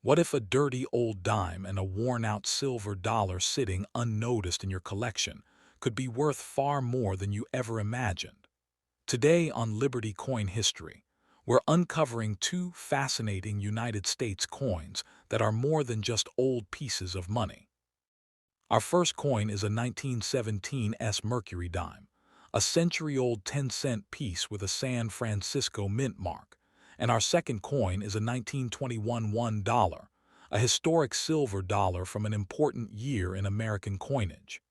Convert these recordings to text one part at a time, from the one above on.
What if a dirty old dime and a worn-out silver dollar sitting unnoticed in your collection could be worth far more than you ever imagined? Today on Liberty Coin History, we're uncovering two fascinating United States coins that are more than just old pieces of money. Our first coin is a 1917 Mercury Dime, a century-old 10-cent piece with a San Francisco mint mark. And our second coin is a 1921 $1, a historic silver dollar from an important year in American coinage.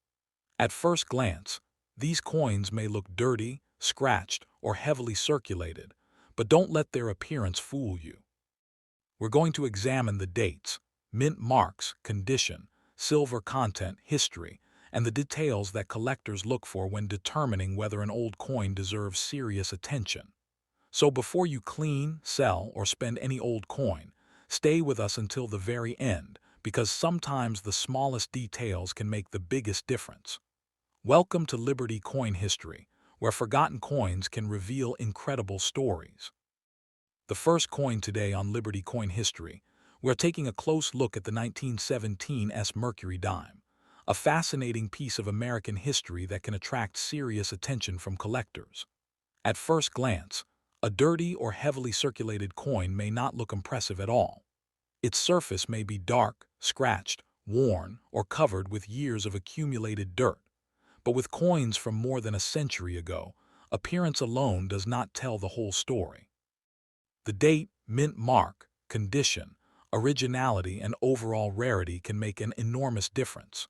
At first glance, these coins may look dirty, scratched, or heavily circulated, but don't let their appearance fool you. We're going to examine the dates, mint marks, condition, silver content, history, and the details that collectors look for when determining whether an old coin deserves serious attention. So before you clean, sell, or spend any old coin, stay with us until the very end, because sometimes the smallest details can make the biggest difference. Welcome to Liberty Coin History, where forgotten coins can reveal incredible stories. The first coin today on Liberty Coin History, we're taking a close look at the 1917 Mercury Dime, a fascinating piece of American history that can attract serious attention from collectors. At first glance, a dirty or heavily circulated coin may not look impressive at all. Its surface may be dark, scratched, worn, or covered with years of accumulated dirt. But with coins from more than a century ago, appearance alone does not tell the whole story. The date, mint mark, condition, originality, and overall rarity can make an enormous difference.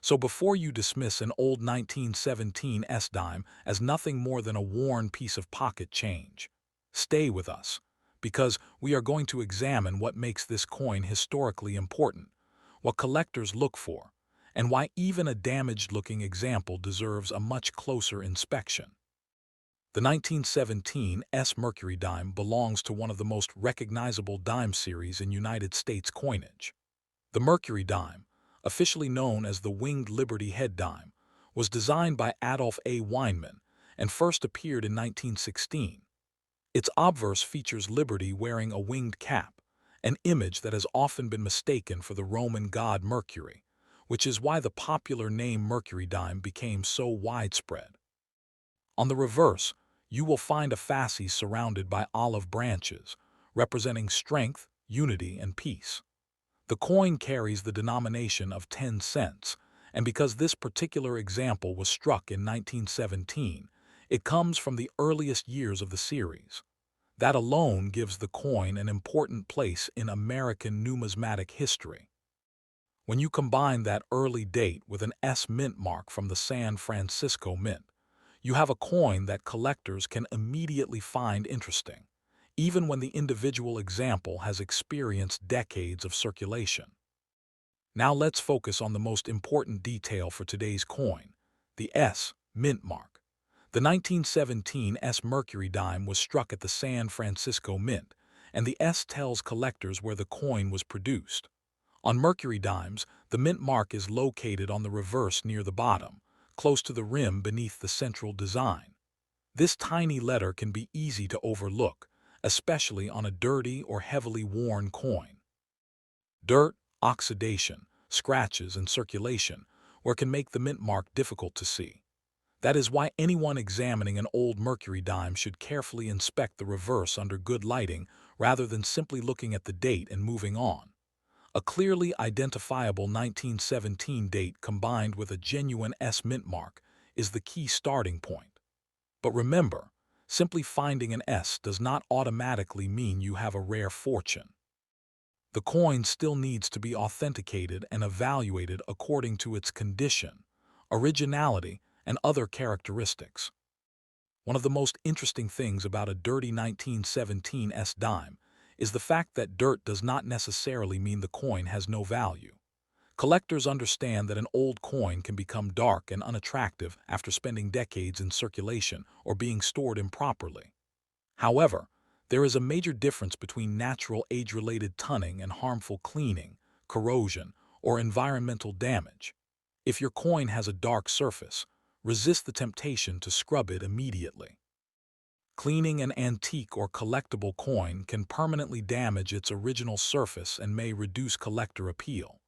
So before you dismiss an old 1917 dime as nothing more than a worn piece of pocket change, stay with us, because we are going to examine what makes this coin historically important, what collectors look for, and why even a damaged-looking example deserves a much closer inspection. The 1917 Mercury Dime belongs to one of the most recognizable dime series in United States coinage. The Mercury Dime, officially known as the Winged Liberty Head Dime, was designed by Adolph A. Weinman and first appeared in 1916. Its obverse features Liberty wearing a winged cap, an image that has often been mistaken for the Roman god Mercury, which is why the popular name Mercury Dime became so widespread. On the reverse, you will find a fasces surrounded by olive branches, representing strength, unity, and peace. The coin carries the denomination of 10 cents, and because this particular example was struck in 1917, it comes from the earliest years of the series. That alone gives the coin an important place in American numismatic history. When you combine that early date with an mint mark from the San Francisco Mint, you have a coin that collectors can immediately find interesting, even when the individual example has experienced decades of circulation. Now let's focus on the most important detail for today's coin, the mint mark. The 1917 Mercury Dime was struck at the San Francisco Mint, and the S tells collectors where the coin was produced. On Mercury dimes, the mint mark is located on the reverse near the bottom, close to the rim beneath the central design. This tiny letter can be easy to overlook, especially on a dirty or heavily worn coin. Dirt, oxidation, scratches, and circulation can make the mint mark difficult to see. That is why anyone examining an old Mercury dime should carefully inspect the reverse under good lighting rather than simply looking at the date and moving on. A clearly identifiable 1917 date combined with a genuine mint mark is the key starting point. But remember, simply finding an S does not automatically mean you have a rare fortune. The coin still needs to be authenticated and evaluated according to its condition, originality, and other characteristics. One of the most interesting things about a dirty 1917 dime is the fact that dirt does not necessarily mean the coin has no value. Collectors understand that an old coin can become dark and unattractive after spending decades in circulation or being stored improperly. However, there is a major difference between natural age-related tunning and harmful cleaning, corrosion, or environmental damage. If your coin has a dark surface, resist the temptation to scrub it immediately. Cleaning an antique or collectible coin can permanently damage its original surface and may reduce collector appeal.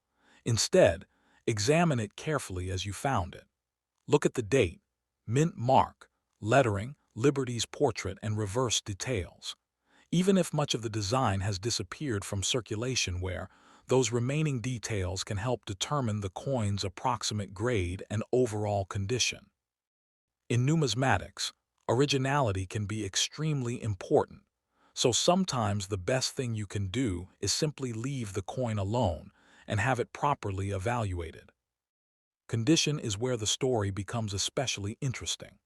Instead, examine it carefully as you found it. Look at the date, mint mark, lettering, Liberty's portrait, and reverse details. Even if much of the design has disappeared from circulation wear, those remaining details can help determine the coin's approximate grade and overall condition. In numismatics, originality can be extremely important, so sometimes the best thing you can do is simply leave the coin alone and have it properly evaluated. Condition is where the story becomes especially interesting.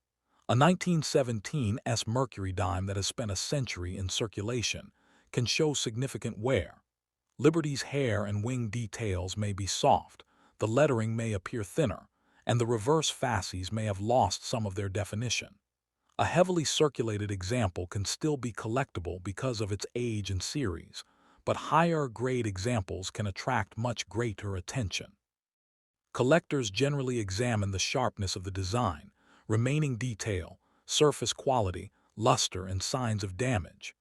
A 1917 Mercury dime that has spent a century in circulation can show significant wear. Liberty's hair and wing details may be soft, the lettering may appear thinner, and the reverse fasces may have lost some of their definition. A heavily circulated example can still be collectible because of its age and series, but higher-grade examples can attract much greater attention. Collectors generally examine the sharpness of the design, remaining detail, surface quality, luster, and signs of damage.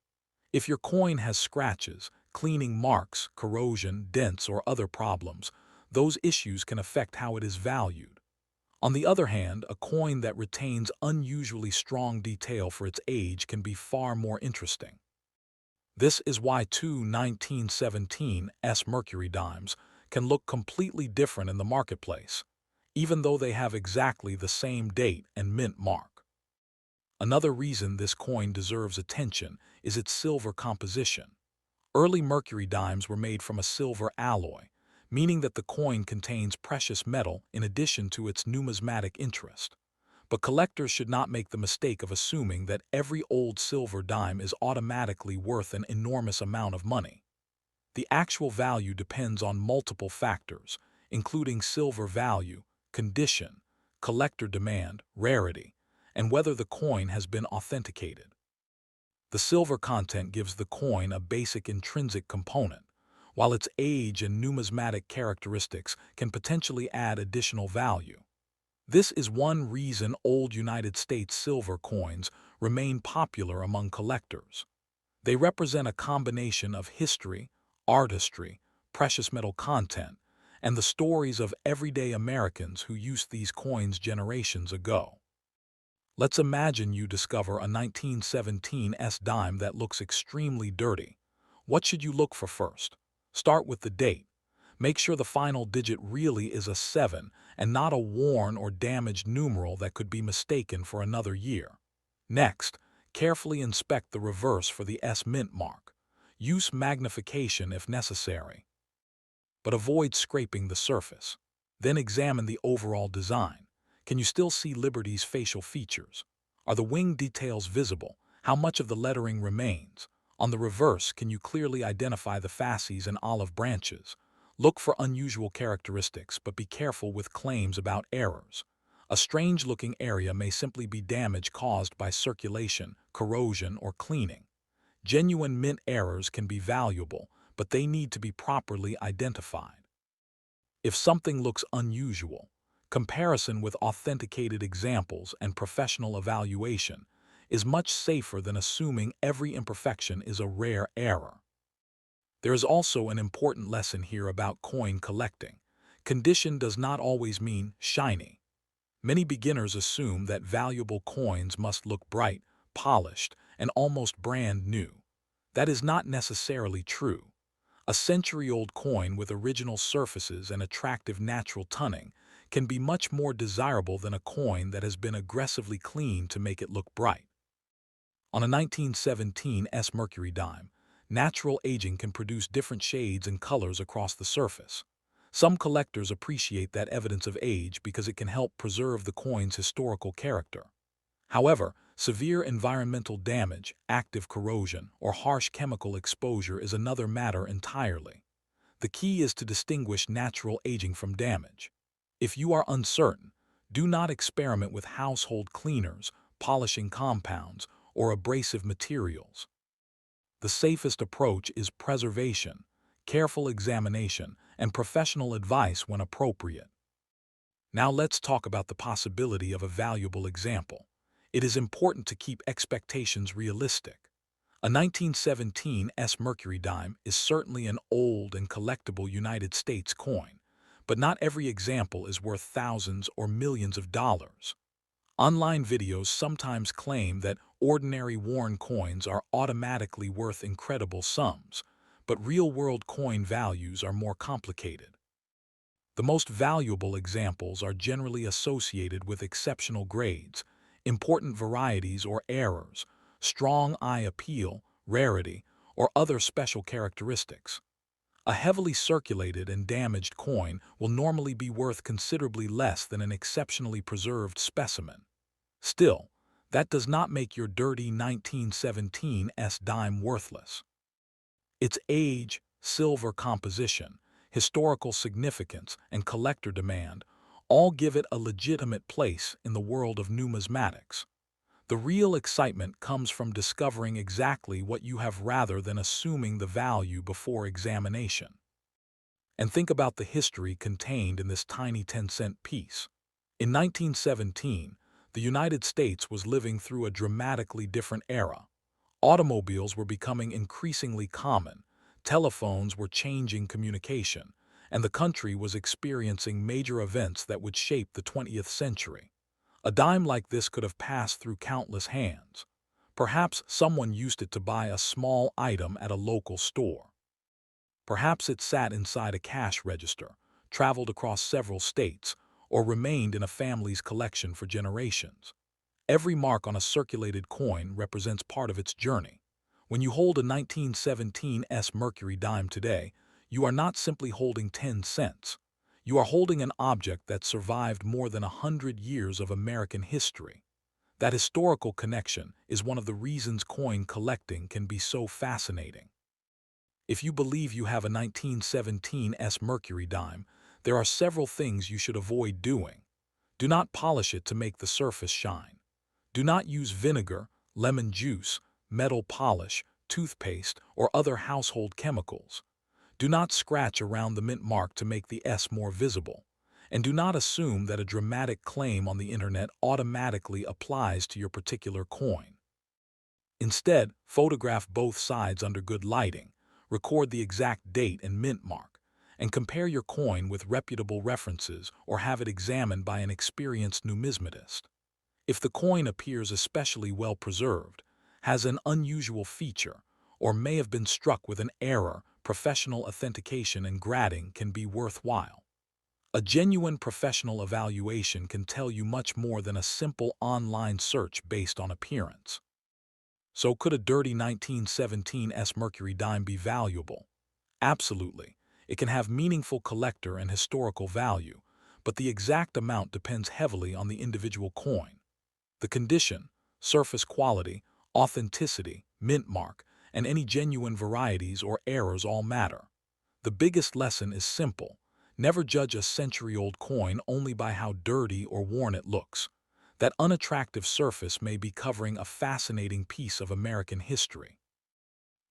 If your coin has scratches, cleaning marks, corrosion, dents, or other problems, those issues can affect how it is valued. On the other hand, a coin that retains unusually strong detail for its age can be far more interesting. This is why two 1917 Mercury dimes can look completely different in the marketplace, even though they have exactly the same date and mint mark. Another reason this coin deserves attention is its silver composition. Early Mercury dimes were made from a silver alloy, meaning that the coin contains precious metal in addition to its numismatic interest. But collectors should not make the mistake of assuming that every old silver dime is automatically worth an enormous amount of money. The actual value depends on multiple factors, including silver value, condition, collector demand, rarity, and whether the coin has been authenticated. The silver content gives the coin a basic intrinsic component, while its age and numismatic characteristics can potentially add additional value. This is one reason old United States silver coins remain popular among collectors. They represent a combination of history, artistry, precious metal content, and the stories of everyday Americans who used these coins generations ago. Let's imagine you discover a 1917 dime that looks extremely dirty. What should you look for first? Start with the date. Make sure the final digit really is a 7 and not a worn or damaged numeral that could be mistaken for another year. Next, carefully inspect the reverse for the mint mark. Use magnification if necessary, but avoid scraping the surface. Then examine the overall design. Can you still see Liberty's facial features? Are the wing details visible? How much of the lettering remains? On the reverse, can you clearly identify the fasces and olive branches? Look for unusual characteristics, but be careful with claims about errors. A strange-looking area may simply be damage caused by circulation, corrosion, or cleaning. Genuine mint errors can be valuable, but they need to be properly identified. If something looks unusual, comparison with authenticated examples and professional evaluation is much safer than assuming every imperfection is a rare error. There is also an important lesson here about coin collecting. Condition does not always mean shiny. Many beginners assume that valuable coins must look bright, polished, and almost brand new. That is not necessarily true. A century-old coin with original surfaces and attractive natural toning can be much more desirable than a coin that has been aggressively cleaned to make it look bright. On a 1917 Mercury dime, natural aging can produce different shades and colors across the surface. Some collectors appreciate that evidence of age because it can help preserve the coin's historical character. However, severe environmental damage, active corrosion, or harsh chemical exposure is another matter entirely. The key is to distinguish natural aging from damage. If you are uncertain, do not experiment with household cleaners, polishing compounds, or abrasive materials. The safest approach is preservation, careful examination, and professional advice when appropriate. Now let's talk about the possibility of a valuable example. it is important to keep expectations realistic. A 1917 Mercury Dime is certainly an old and collectible United States coin, but not every example is worth thousands or millions of dollars. Online videos sometimes claim that ordinary worn coins are automatically worth incredible sums, but real-world coin values are more complicated. The most valuable examples are generally associated with exceptional grades, important varieties or errors, strong eye appeal, rarity, or other special characteristics. A heavily circulated and damaged coin will normally be worth considerably less than an exceptionally preserved specimen. Still, that does not make your dirty 1917 dime worthless. Its age, silver composition, historical significance, and collector demand all give it a legitimate place in the world of numismatics. The real excitement comes from discovering exactly what you have rather than assuming the value before examination. And think about the history contained in this tiny 10-cent piece. In 1917, the United States was living through a dramatically different era. Automobiles were becoming increasingly common, telephones were changing communication, and the country was experiencing major events that would shape the 20th century. A dime like this could have passed through countless hands. Perhaps someone used it to buy a small item at a local store. Perhaps it sat inside a cash register, traveled across several states, or remained in a family's collection for generations. Every mark on a circulated coin represents part of its journey. When you hold a 1917 Mercury dime today, you are not simply holding 10 cents. You are holding an object that survived more than 100 years of American history. That historical connection is one of the reasons coin collecting can be so fascinating. If you believe you have a 1917 Mercury dime, there are several things you should avoid doing. Do not polish it to make the surface shine. Do not use vinegar, lemon juice, metal polish, toothpaste, or other household chemicals. Do not scratch around the mint mark to make the S more visible. And do not assume that a dramatic claim on the internet automatically applies to your particular coin. Instead, photograph both sides under good lighting, record the exact date and mint mark, and compare your coin with reputable references or have it examined by an experienced numismatist. If the coin appears especially well preserved, has an unusual feature, or may have been struck with an error, professional authentication and grading can be worthwhile. A genuine professional evaluation can tell you much more than a simple online search based on appearance. So could a dirty 1917 Mercury dime be valuable? Absolutely. It can have meaningful collector and historical value, but the exact amount depends heavily on the individual coin. The condition, surface quality, authenticity, mint mark, and any genuine varieties or errors all matter. The biggest lesson is simple. Never judge a century-old coin only by how dirty or worn it looks. That unattractive surface may be covering a fascinating piece of American history.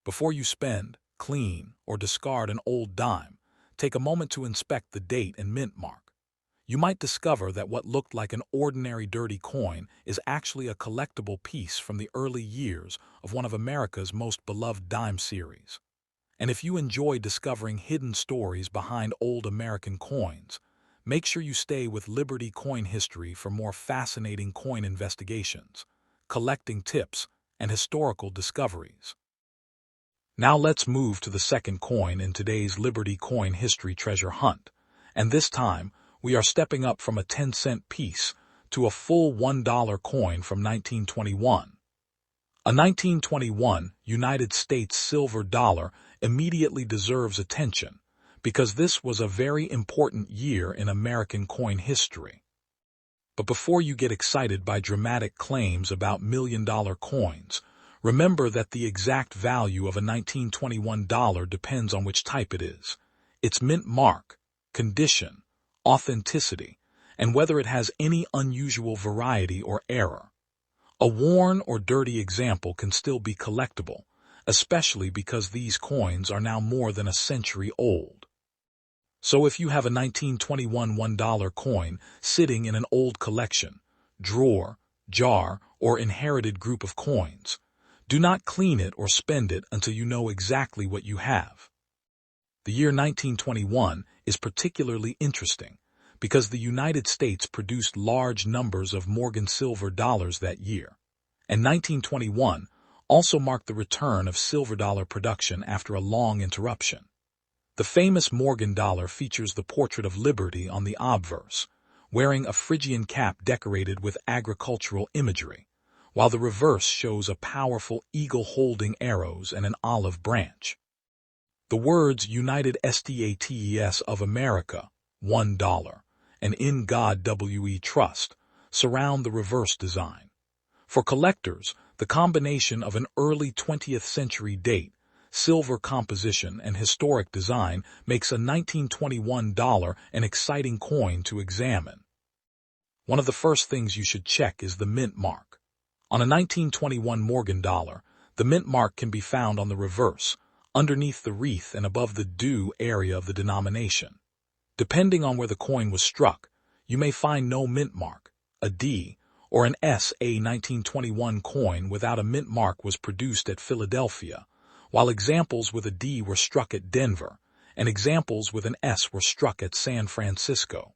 Before you spend, clean, or discard an old dime, take a moment to inspect the date and mint mark. You might discover that what looked like an ordinary dirty coin is actually a collectible piece from the early years of one of America's most beloved dime series. And if you enjoy discovering hidden stories behind old American coins, make sure you stay with Liberty Coin History for more fascinating coin investigations, collecting tips, and historical discoveries. Now let's move to the second coin in today's Liberty Coin History treasure hunt, and this time we are stepping up from a 10-cent piece to a full $1 coin from 1921. A 1921 United States silver dollar immediately deserves attention because this was a very important year in American coin history. But before you get excited by dramatic claims about million-dollar coins, remember that the exact value of a 1921 dollar depends on which type it is, its mint mark, condition, authenticity, and whether it has any unusual variety or error. A worn or dirty example can still be collectible, especially because these coins are now more than a century old. So if you have a 1921 $1 coin sitting in an old collection, drawer, jar, or inherited group of coins. Do not clean it or spend it until you know exactly what you have. The year 1921 is particularly interesting because the United States produced large numbers of Morgan silver dollars that year, and 1921 also marked the return of silver dollar production after a long interruption. The famous Morgan dollar features the portrait of Liberty on the obverse, wearing a Phrygian cap decorated with agricultural imagery, while the reverse shows a powerful eagle holding arrows and an olive branch. The words United States of America, $1, and In God We Trust surround the reverse design. For collectors, the combination of an early 20th century date, silver composition, and historic design makes a 1921 dollar an exciting coin to examine. One of the first things you should check is the mint mark. On a 1921 Morgan dollar, the mint mark can be found on the reverse, underneath the wreath and above the due area of the denomination. Depending on where the coin was struck, you may find no mint mark, a D, or an S. A 1921 coin without a mint mark was produced at Philadelphia, while examples with a D were struck at Denver, and examples with an S were struck at San Francisco.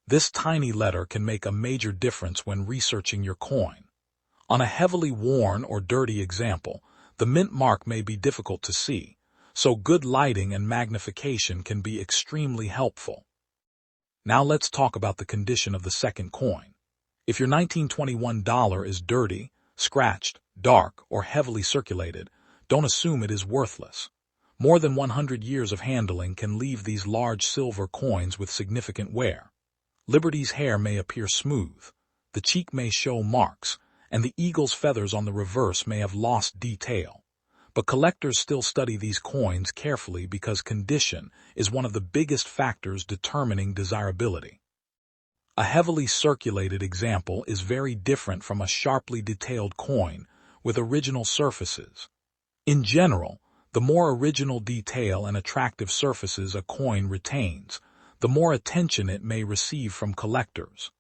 This tiny letter can make a major difference when researching your coin. On a heavily worn or dirty example, the mint mark may be difficult to see, so good lighting and magnification can be extremely helpful. Now let's talk about the condition of the second coin. If your 1921 dollar is dirty, scratched, dark, or heavily circulated, don't assume it is worthless. More than 100 years of handling can leave these large silver coins with significant wear. Liberty's hair may appear smooth, the cheek may show marks, and the eagle's feathers on the reverse may have lost detail. But collectors still study these coins carefully because condition is one of the biggest factors determining desirability. A heavily circulated example is very different from a sharply detailed coin with original surfaces. In general, the more original detail and attractive surfaces a coin retains, the more attention it may receive from collectors.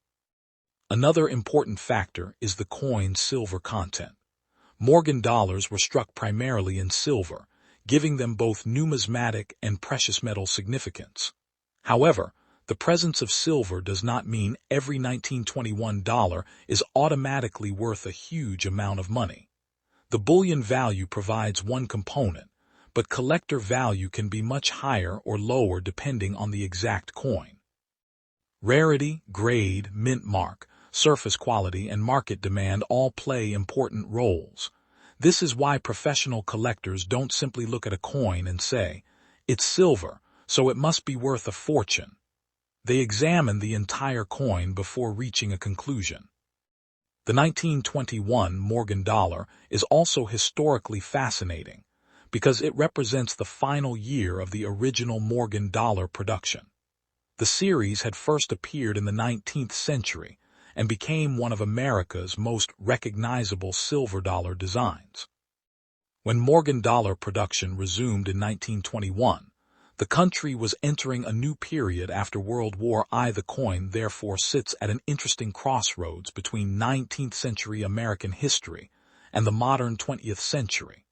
Another important factor is the coin's silver content. Morgan dollars were struck primarily in silver, giving them both numismatic and precious metal significance. However, the presence of silver does not mean every 1921 dollar is automatically worth a huge amount of money. The bullion value provides one component, but collector value can be much higher or lower depending on the exact coin. Rarity, grade, mint mark, surface quality, and market demand all play important roles. This is why professional collectors don't simply look at a coin and say, "It's silver, so it must be worth a fortune." They examine the entire coin before reaching a conclusion. The 1921 Morgan dollar is also historically fascinating because it represents the final year of the original Morgan dollar production. The series had first appeared in the 19th century and became one of America's most recognizable silver dollar designs. When Morgan dollar production resumed in 1921, the country was entering a new period after World War I. The coin therefore sits at an interesting crossroads between 19th century American history and the modern 20th century.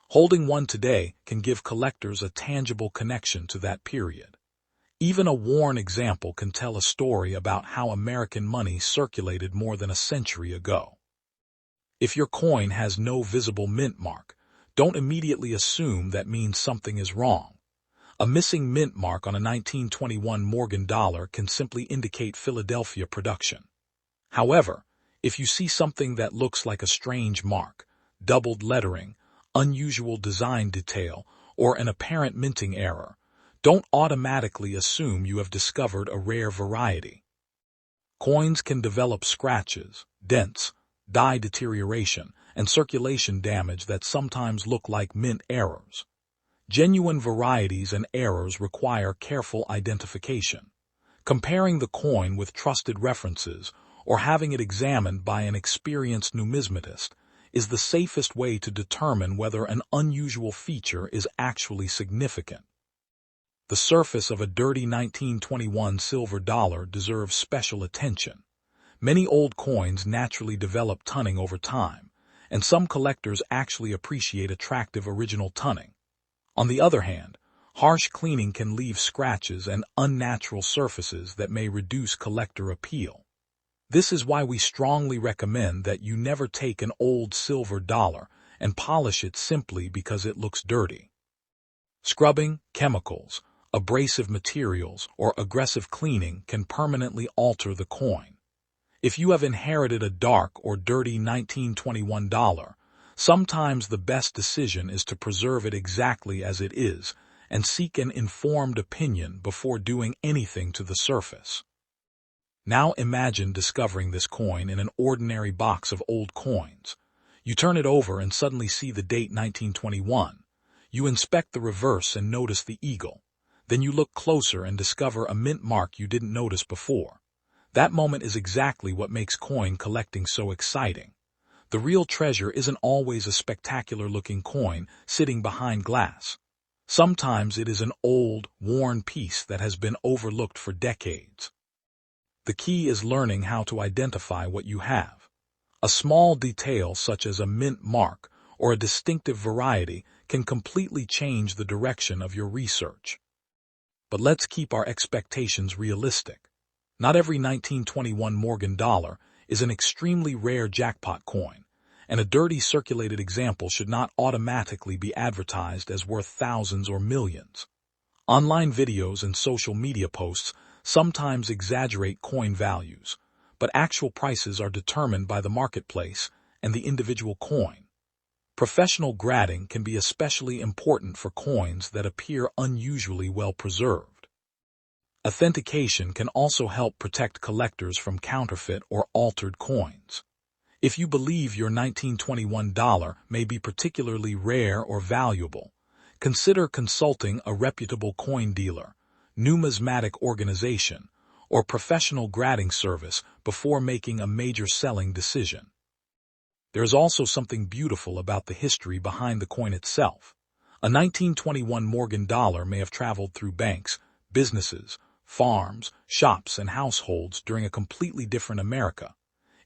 Holding one today can give collectors a tangible connection to that period. Even a worn example can tell a story about how American money circulated more than a century ago. If your coin has no visible mint mark, don't immediately assume that means something is wrong. A missing mint mark on a 1921 Morgan dollar can simply indicate Philadelphia production. However, if you see something that looks like a strange mark, doubled lettering, unusual design detail, or an apparent minting error, don't automatically assume you have discovered a rare variety. Coins can develop scratches, dents, die deterioration, and circulation damage that sometimes look like mint errors. Genuine varieties and errors require careful identification. Comparing the coin with trusted references or having it examined by an experienced numismatist is the safest way to determine whether an unusual feature is actually significant. The surface of a dirty 1921 silver dollar deserves special attention. Many old coins naturally develop tunning over time, and some collectors actually appreciate attractive original tunning. On the other hand, harsh cleaning can leave scratches and unnatural surfaces that may reduce collector appeal. This is why we strongly recommend that you never take an old silver dollar and polish it simply because it looks dirty. Scrubbing, chemicals, abrasive materials, or aggressive cleaning can permanently alter the coin. If you have inherited a dark or dirty 1921 dollar, sometimes the best decision is to preserve it exactly as it is and seek an informed opinion before doing anything to the surface. Now imagine discovering this coin in an ordinary box of old coins. You turn it over and suddenly see the date 1921. You inspect the reverse and notice the eagle. Then you look closer and discover a mint mark you didn't notice before. That moment is exactly what makes coin collecting so exciting. The real treasure isn't always a spectacular-looking coin sitting behind glass. Sometimes it is an old, worn piece that has been overlooked for decades. The key is learning how to identify what you have. A small detail such as a mint mark or a distinctive variety can completely change the direction of your research. But let's keep our expectations realistic. Not every 1921 Morgan dollar is an extremely rare jackpot coin, and a dirty circulated example should not automatically be advertised as worth thousands or millions. Online videos and social media posts sometimes exaggerate coin values, but actual prices are determined by the marketplace and the individual coin. Professional grading can be especially important for coins that appear unusually well preserved. Authentication can also help protect collectors from counterfeit or altered coins. If you believe your 1921 dollar may be particularly rare or valuable, consider consulting a reputable coin dealer, numismatic organization, or professional grading service before making a major selling decision. There is also something beautiful about the history behind the coin itself. A 1921 Morgan dollar may have traveled through banks, businesses, farms, shops, and households during a completely different America.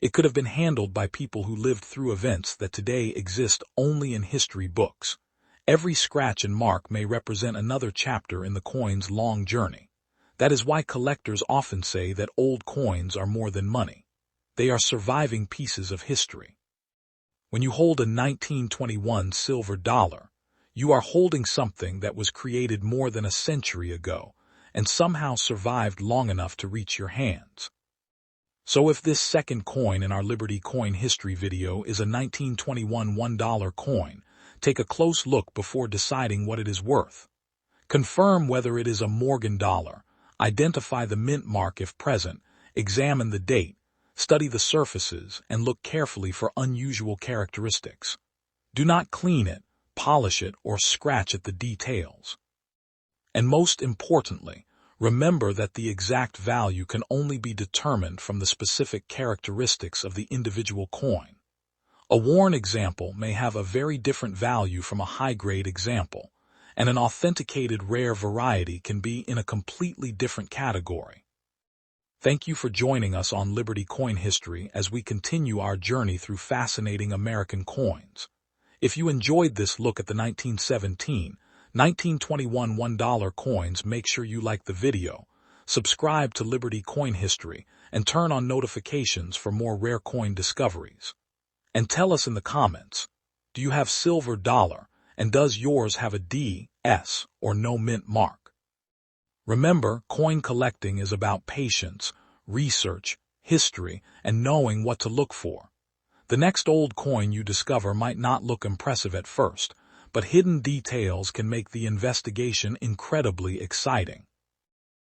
It could have been handled by people who lived through events that today exist only in history books. Every scratch and mark may represent another chapter in the coin's long journey. That is why collectors often say that old coins are more than money. They are surviving pieces of history. When you hold a 1921 silver dollar, you are holding something that was created more than a century ago and somehow survived long enough to reach your hands. So if this second coin in our Liberty Coin History video is a 1921 $1 coin, take a close look before deciding what it is worth. Confirm whether it is a Morgan dollar, identify the mint mark if present, examine the date, study the surfaces, and look carefully for unusual characteristics. Do not clean it, polish it, or scratch at the details. And most importantly, remember that the exact value can only be determined from the specific characteristics of the individual coin. A worn example may have a very different value from a high-grade example, and an authenticated rare variety can be in a completely different category. Thank you for joining us on Liberty Coin History as we continue our journey through fascinating American coins. If you enjoyed this look at the 1917, 1921 $1 coins, make sure you like the video, subscribe to Liberty Coin History, and turn on notifications for more rare coin discoveries. And tell us in the comments, do you have silver dollar, and does yours have a D, S, or no mint mark? Remember, coin collecting is about patience, research, history, and knowing what to look for. The next old coin you discover might not look impressive at first, but hidden details can make the investigation incredibly exciting.